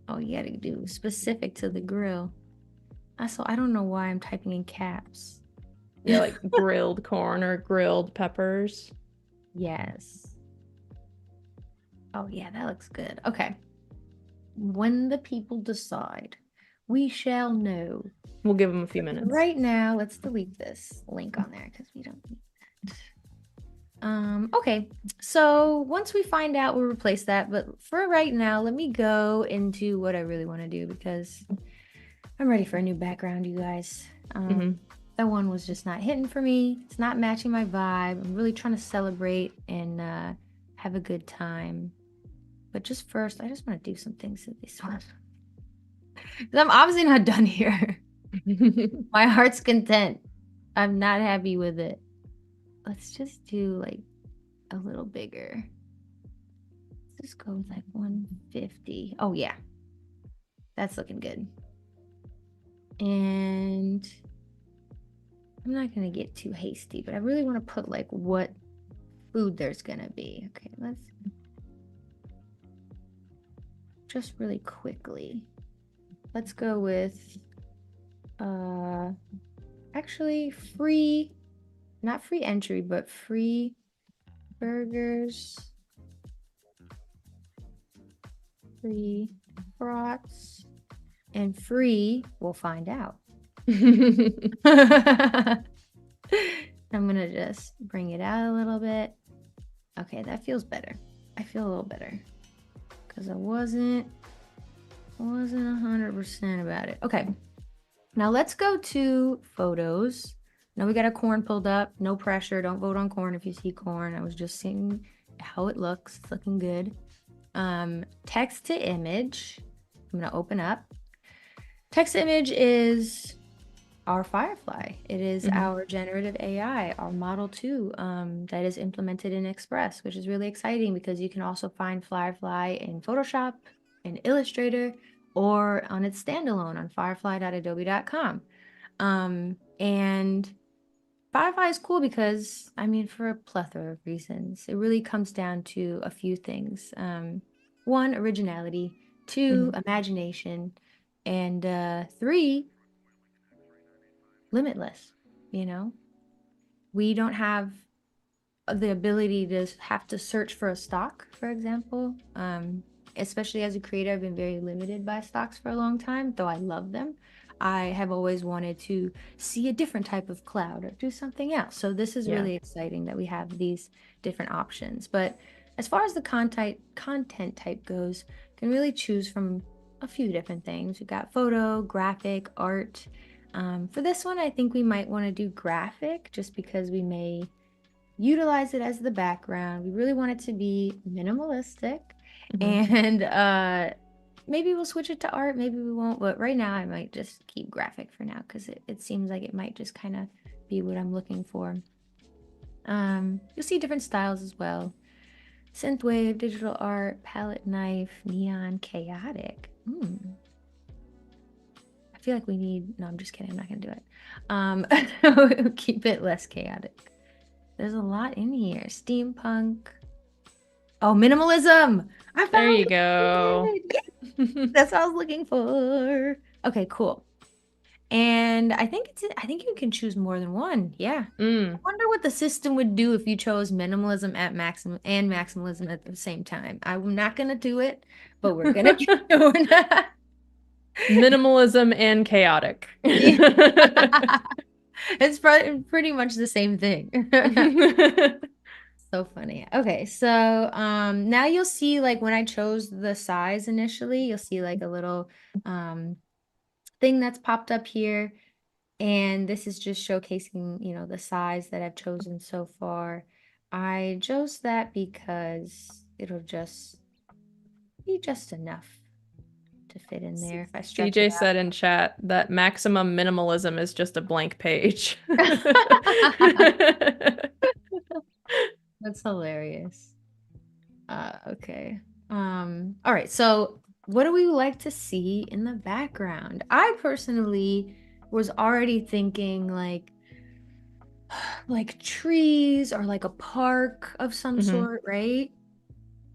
[SPEAKER 2] Oh, you gotta do specific to the grill. Also, I don't know why I'm typing in caps.
[SPEAKER 1] Yeah, like grilled corn or grilled peppers.
[SPEAKER 2] Yes. Oh, yeah, that looks good. Okay. When the people decide, we shall know.
[SPEAKER 1] We'll give them a few minutes.
[SPEAKER 2] Right now, let's delete this link on there because we don't need that. Okay, so once we find out, we'll replace that. But for right now, let me go into what I really want to do because I'm ready for a new background, you guys. That one was just not hitting for me. It's not matching my vibe. I'm really trying to celebrate and have a good time. But just first, I just want to do some things to this one. Because I'm obviously not done here. My heart's content. I'm not happy with it. Let's just do like a little bigger. Let's just go with like 150. Oh, yeah. That's looking good. And I'm not gonna get too hasty, but I really want to put like what food there's gonna be. Okay, let's just really quickly. Let's go with actually free, not free entry, but free burgers, free brats, and free, we'll find out. I'm gonna just bring it out a little bit. Okay, that feels better. I feel a little better because I wasn't 100% about it. Okay, now let's go to photos. Now we got a corn pulled up. No pressure. Don't vote on corn if you see corn. I was just seeing how it looks. It's looking good. Text to image. I'm gonna open up. Text to image is our Firefly. It is our generative AI, our Model 2 that is implemented in Express, which is really exciting because you can also find Firefly in Photoshop, in Illustrator, or on its standalone on firefly.adobe.com. And Firefly is cool because, I mean, for a plethora of reasons, it really comes down to a few things. One, originality. Two, imagination. And three, limitless. You know, we don't have the ability to have to search for a stock, for example. Especially as a creator, I've been very limited by stocks for a long time, though I love them. I have always wanted to see a different type of cloud or do something else. So this is really exciting that we have these different options. But as far as the content type goes, you can really choose from a few different things. We've got photo, graphic, art. For this one, I think we might want to do graphic just because we may utilize it as the background. We really want it to be minimalistic. And maybe we'll switch it to art, maybe we won't, but right now I might just keep graphic for now because it seems like it might just kind of be what I'm looking for. You'll see different styles as well. Synthwave, digital art, palette knife, neon, chaotic. I feel like we need, no, I'm just kidding, I'm not gonna do it. Keep it less chaotic. There's a lot in here. Steampunk. Oh, minimalism. I found
[SPEAKER 1] There you go.
[SPEAKER 2] it. Yeah, that's what I was looking for. Okay, cool. And I think you can choose more than one. Yeah. I wonder what the system would do if you chose minimalism at maximum and maximalism at the same time. I'm not gonna do it, but we're gonna keep doing that.
[SPEAKER 1] Minimalism and chaotic.
[SPEAKER 2] It's pretty much the same thing. So funny. Okay, so now you'll see like when I chose the size initially, you'll see like a little thing that's popped up here. And this is just showcasing, you know, the size that I've chosen so far. I chose that because it'll just be just enough to fit in there if I stretch it
[SPEAKER 1] CJ said in chat that maximum minimalism is just a blank page.
[SPEAKER 2] out. That's hilarious. Okay. All right, so what do we like to see in the background? I personally was already thinking like trees or like a park of some sort, right?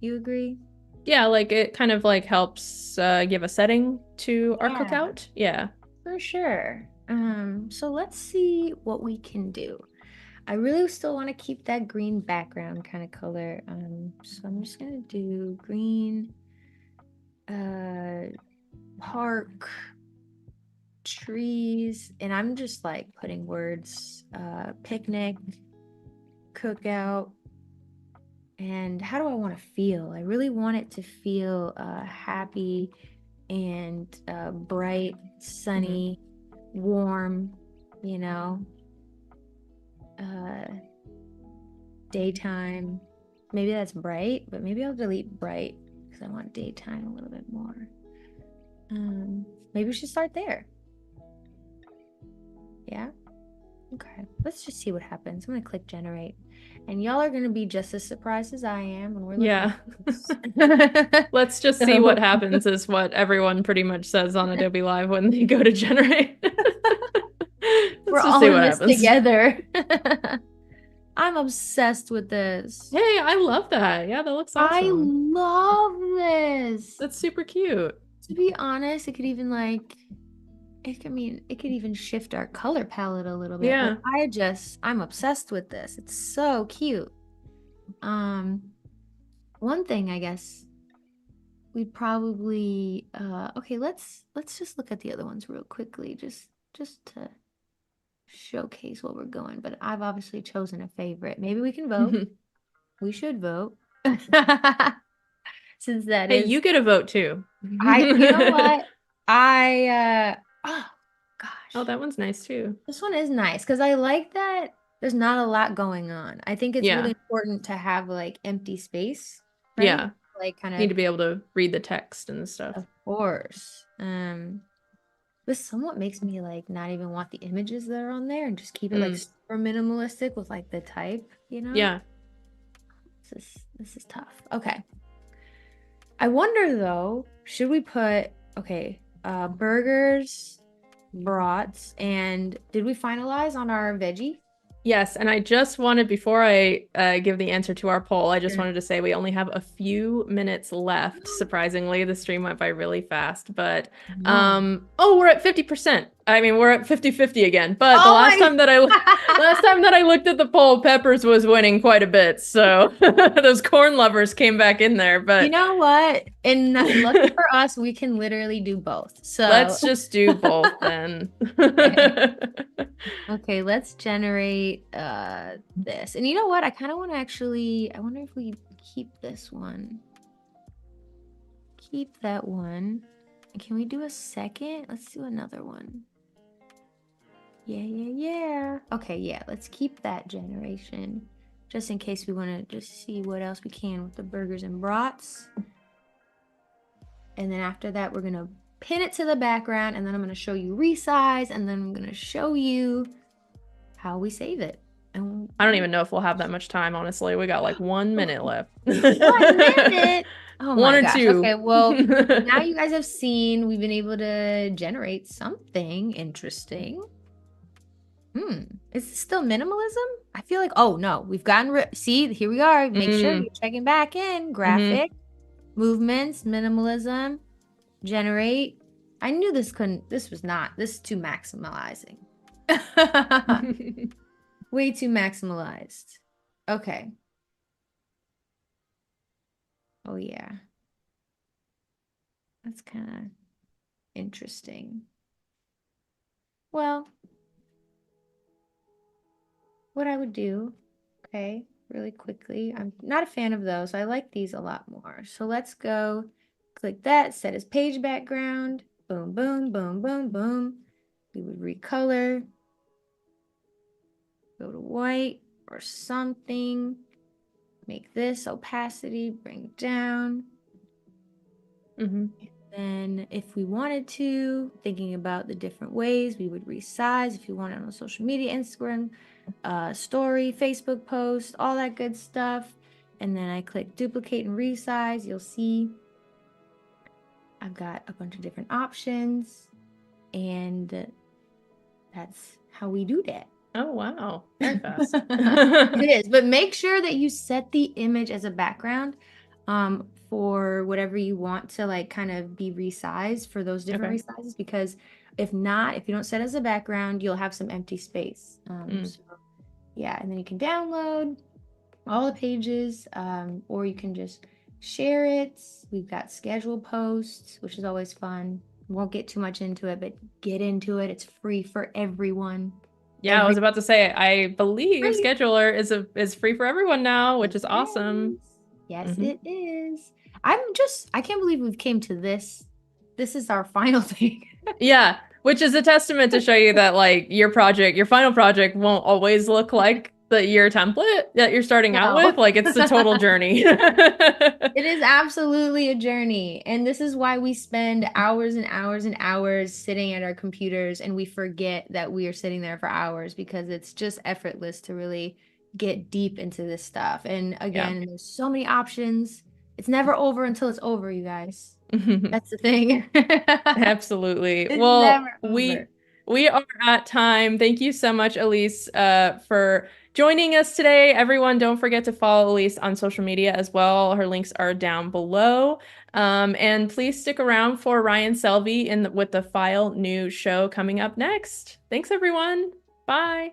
[SPEAKER 2] You agree?
[SPEAKER 1] Yeah, like it kind of like helps give a setting to our
[SPEAKER 2] Yeah,
[SPEAKER 1] cookout. Yeah.
[SPEAKER 2] for sure. So let's see what we can do. I really still want to keep that green background kind of color. So I'm just gonna do green, park, trees, and I'm just like putting words, picnic, cookout, and how do I want to feel? I really want it to feel happy and bright, sunny, warm, you know, daytime. Maybe that's bright, but maybe I'll delete bright because I want daytime a little bit more. Maybe we should start there. Yeah. Okay, let's just see what happens. I'm gonna click generate. And y'all are gonna be just as surprised as I am when we're looking
[SPEAKER 1] Yeah.
[SPEAKER 2] at this.
[SPEAKER 1] Let's just see what
[SPEAKER 2] So
[SPEAKER 1] happens is what everyone pretty much says on Adobe Live when they go to generate.
[SPEAKER 2] we're
[SPEAKER 1] Let's just
[SPEAKER 2] all
[SPEAKER 1] see
[SPEAKER 2] in
[SPEAKER 1] what
[SPEAKER 2] this
[SPEAKER 1] happens.
[SPEAKER 2] together. I'm obsessed with this.
[SPEAKER 1] Hey, I love that. Yeah, that looks
[SPEAKER 2] I
[SPEAKER 1] awesome.
[SPEAKER 2] love this.
[SPEAKER 1] That's super cute.
[SPEAKER 2] To be honest, it could even like it could even shift our color palette a little bit, but
[SPEAKER 1] Yeah.
[SPEAKER 2] I'm obsessed with this. It's so cute. Um, one thing I guess we'd probably okay, let's just look at the other ones real quickly, just to showcase what we're going. But I've obviously chosen a favorite. Maybe we can vote. We should vote. Since that
[SPEAKER 1] Hey,
[SPEAKER 2] is
[SPEAKER 1] you get a vote too.
[SPEAKER 2] you know what? Oh
[SPEAKER 1] Oh,
[SPEAKER 2] gosh.
[SPEAKER 1] that one's nice too.
[SPEAKER 2] This one is nice because I like that there's not a lot going on. I think it's really
[SPEAKER 1] Yeah.
[SPEAKER 2] important to have like empty space, right?
[SPEAKER 1] Yeah.
[SPEAKER 2] Like kind
[SPEAKER 1] Need
[SPEAKER 2] of,
[SPEAKER 1] to be able to read the text and stuff.
[SPEAKER 2] of course. This somewhat makes me like not even want the images that are on there and just keep it like
[SPEAKER 1] Mm.
[SPEAKER 2] super minimalistic with like the type, you know?
[SPEAKER 1] Yeah.
[SPEAKER 2] This is tough. Okay. I wonder though, should we put okay, burgers, brats, and did we finalize on our veggie?
[SPEAKER 1] Yes, and I just wanted, before I give the answer to our poll, I just
[SPEAKER 2] Sure.
[SPEAKER 1] wanted to say we only have a few minutes left. Surprisingly, the stream went by really fast, but
[SPEAKER 2] No.
[SPEAKER 1] oh, we're at 50%. I mean, we're at 50-50 again. But the
[SPEAKER 2] Oh
[SPEAKER 1] last
[SPEAKER 2] my.
[SPEAKER 1] time that last time that I looked at the poll, Peppers was winning quite a bit. So those corn lovers came back in there,
[SPEAKER 2] You
[SPEAKER 1] but
[SPEAKER 2] know what? And lucky for us, we can literally do both. So,
[SPEAKER 1] let's just do both then.
[SPEAKER 2] okay. Okay, let's generate this. And you know what? I kind of want to actually, I wonder if we keep this one. Keep that one. And can we do a second? Let's do another one. Yeah, yeah, yeah. Okay, yeah, let's keep that generation. Just in case we want to just see what else we can with the burgers and brats. And then after that, we're going to pin it to the background. And then I'm going to show you resize. And then I'm going to show you how we save it. And
[SPEAKER 1] I don't even know if we'll have that much time, honestly. We got like 1 minute left.
[SPEAKER 2] 1 minute. Oh
[SPEAKER 1] One
[SPEAKER 2] my
[SPEAKER 1] or
[SPEAKER 2] gosh.
[SPEAKER 1] two.
[SPEAKER 2] Okay, well, now you guys have seen we've been able to generate something interesting. Is it still minimalism? I feel like, oh no, we've gotten see, here we are. Make sure
[SPEAKER 1] Mm,
[SPEAKER 2] you're checking back in.
[SPEAKER 1] hmm
[SPEAKER 2] Graphic, movements, minimalism, generate. I knew this is too maximalizing. Way too maximalized. Okay. Oh yeah. That's kind of interesting. Well, what I would do, okay, really quickly. I'm not a fan of those. I like these a lot more. So let's go click that, set as page background. Boom, boom, boom, boom, boom. We would recolor, go to white or something. Make this opacity, bring down.
[SPEAKER 1] hmm
[SPEAKER 2] Then if we wanted to, thinking about the different ways, we would resize if you want it on social media, Instagram, story, Facebook post, all that good stuff. And then I click duplicate and resize. You'll see I've got a bunch of different options, and that's how we do that.
[SPEAKER 1] Oh, wow. Very fast.
[SPEAKER 2] It is, but make sure that you set the image as a background for whatever you want to like kind of be resized for those different
[SPEAKER 1] Okay.
[SPEAKER 2] resizes, because if not, if you don't set as a background, you'll have some empty space. So yeah, and then you can download all the pages, or you can just share it. We've got scheduled posts, which is always fun. Won't get too much into it, but get into it. It's free for everyone.
[SPEAKER 1] Yeah, I was about to say, I believe
[SPEAKER 2] Free.
[SPEAKER 1] Scheduler is free for everyone now, which is awesome.
[SPEAKER 2] Yes,
[SPEAKER 1] hmm
[SPEAKER 2] it is. I can't believe we've came to this. This is our final thing.
[SPEAKER 1] Yeah, which is a testament to show you that like your final project won't always look like your template that you're starting out with?
[SPEAKER 2] No.
[SPEAKER 1] Like it's the total journey.
[SPEAKER 2] It is absolutely a journey. And this is why we spend hours and hours and hours sitting at our computers and we forget that we are sitting there for hours because it's just effortless to really get deep into this stuff. And
[SPEAKER 1] Yeah.
[SPEAKER 2] again, there's so many options. It's never over until it's over, you guys. That's the thing.
[SPEAKER 1] Absolutely.
[SPEAKER 2] It's
[SPEAKER 1] Well,
[SPEAKER 2] never over.
[SPEAKER 1] we are at time. Thank you so much, Elise, for joining us today. Everyone, don't forget to follow Elise on social media as well. Her links are down below. And please stick around for Ryan Selvey with the File New show coming up next. Thanks, everyone. Bye.